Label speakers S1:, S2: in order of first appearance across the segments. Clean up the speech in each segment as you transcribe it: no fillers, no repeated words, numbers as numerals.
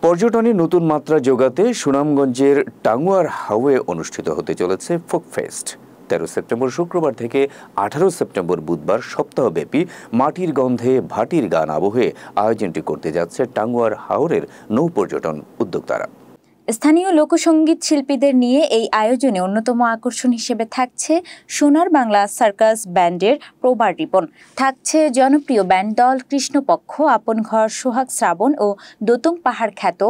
S1: পর্যটনে নতুন মাত্রা যোগাতে সুনামগঞ্জের টাঙ্গুয়ার হাওয়ে অনুষ্ঠিত হতে চলেছে ফোক ফেস্ট। 13 সেপ্টেম্বর শুক্রবার থেকে 18 সেপ্টেম্বর বুধবার সপ্তাহব্যাপী মাটির গন্ধে ভাটির গান আবহে আয়োজনটি করতে যাচ্ছে টাঙ্গুয়ার হাওরের নৌ পর্যটন উদ্যোক্তারা।
S2: স্থানীয় লোকসঙ্গীত শিল্পীদের নিয়ে এই আয়োজনে অন্যতম আকর্ষণ হিসেবে থাকছে সোনার বাংলা সার্কাস ব্যান্ডের প্রবার রিপন, থাকছে জনপ্রিয় ব্যান্ড দল কৃষ্ণপক্ষ, আপন ঘর, সোহাগ শ্রাবণ ও দোতং পাহাড় খ্যাত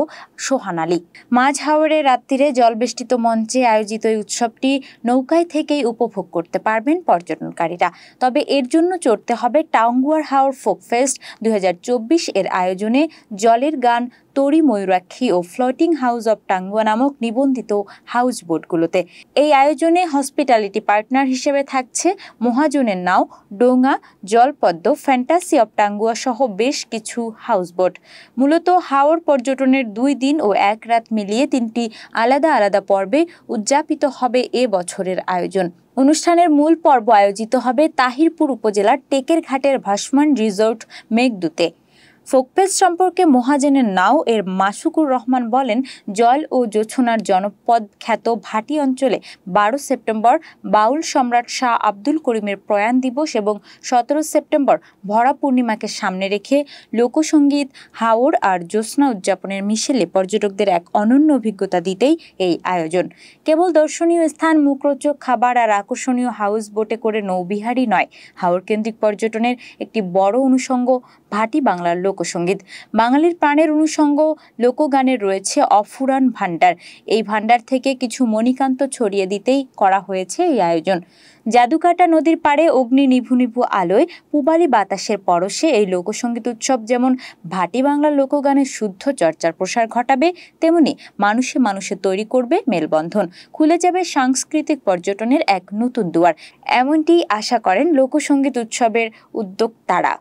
S2: সোহান আলী। মাঝ হাওরের রাত্রিরে জলবেষ্টিত মঞ্চে আয়োজিত এই উৎসবটি নৌকায় থেকেই উপভোগ করতে পারবেন পর্যটনকারীরা। তবে এর জন্য চড়তে হবে টাঙ্গুয়ার হাওর ফোক ফেস্ট 2024 এর আয়োজনে জলের গান, তরি, ময়ূরাক্ষী ও ফ্লোটিং হাউস অব টাঙ্গুয়া নামক নিবন্ধিত হাউস বোটগুলোতে। এই আয়োজনে হসপিটালিটি পার্টনার হিসেবে থাকছে মহাজনের নাও, ডোঙা, জলপদ্ম, ফ্যান্টাসি অব টাঙ্গুয়া সহ বেশ কিছু হাউস বোট। মূলত হাওর পর্যটনের 2 দিন ও 1 রাত মিলিয়ে 3টি আলাদা আলাদা পর্বে উদযাপিত হবে এ বছরের আয়োজন। অনুষ্ঠানের মূল পর্ব আয়োজিত হবে তাহিরপুর উপজেলার টেকের ঘাটের ভাসমান রিসোর্ট মেঘদূতে। ফোকফেস্ট সম্পর্কে মহাজনের নাও এর মাসুকুর রহমান বলেন, জল ও জোছনার জনপদ খ্যাত ভাটি অঞ্চলে 12 সেপ্টেম্বর বাউল সম্রাট শাহ আব্দুল করিমের প্রয়াণ দিবস এবং 17 সেপ্টেম্বর ভরা পূর্ণিমাকে সামনে রেখে লোকসঙ্গীত, হাওর আর জ্যোৎস্না উদযাপনের মিশেলে পর্যটকদের এক অনন্য অভিজ্ঞতা দিতেই এই আয়োজন। কেবল দর্শনীয় স্থান, মুখরোচক খাবার আর আকর্ষণীয় হাউস বোটে করে নৌবিহারই নয়, হাওর কেন্দ্রিক পর্যটনের একটি বড় অনুষঙ্গ ভাটি বাংলার লোকসঙ্গীত। বাঙালির প্রাণের অনুষঙ্গ লোকগানের রয়েছে অফুরান ভাণ্ডার। এই ভাণ্ডার থেকে কিছু মণিকান্ত ছড়িয়ে দিতেই করা হয়েছে এই আয়োজন। জাদুকাটা নদীর পাড়ে অগ্নি নিভু নিভু আলোয় পূবালি বাতাসের পরশে এই লোকসঙ্গীত উৎসব যেমন ভাটি বাংলার লোকগানের শুদ্ধ চর্চার প্রসার ঘটাবে, তেমনি মানুষে মানুষে তৈরি করবে মেলবন্ধন, খুলে যাবে সাংস্কৃতিক পর্যটনের এক নতুন দুয়ার। এমনটি আশা করেন লোকসঙ্গীত উৎসবের উদ্যোক্তারা।